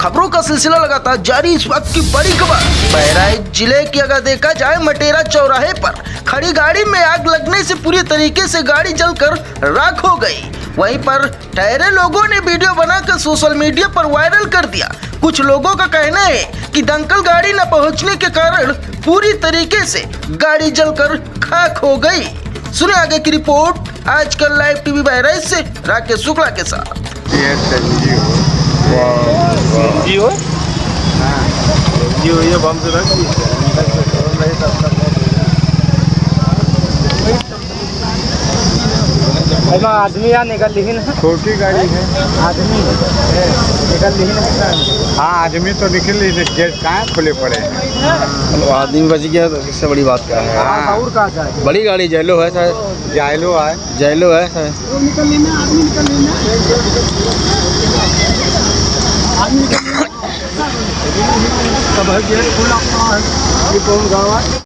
खबरों का सिलसिला लगातार जारी। इस वक्त की बड़ी खबर बहराइच जिले की अगर देखा जाए मटेरा चौराहे पर खड़ी गाड़ी में आग लगने से पूरी तरीके से गाड़ी जलकर राख हो गई। वहीं पर ठहरे लोगों ने वीडियो बनाकर सोशल मीडिया पर वायरल कर दिया। कुछ लोगों का कहना है कि दंकल गाड़ी न पहुंचने के कारण पूरी तरीके से गाड़ी जलकर खाक हो गई। सुने आगे की रिपोर्ट आजकल लाइव टीवी बहराइच से राकेश शुक्ला के साथ। आदमी यहाँ निकल ली है, छोटी गाड़ी है, आदमी निकल ली है। हाँ आदमी तो निकल ली, गेट कहाँ खुले पड़े हैं। आदमी बच गया तो इससे बड़ी बात क्या है। हाँ और कहाँ जाए? बड़ी गाड़ी जैलो है शायद, जायलो है, जैलो है शायद। निकल लेना, आदमी निकल लेना, आदमी निकल लेना। सब है गेट खुला है, ये कौन गाँव है?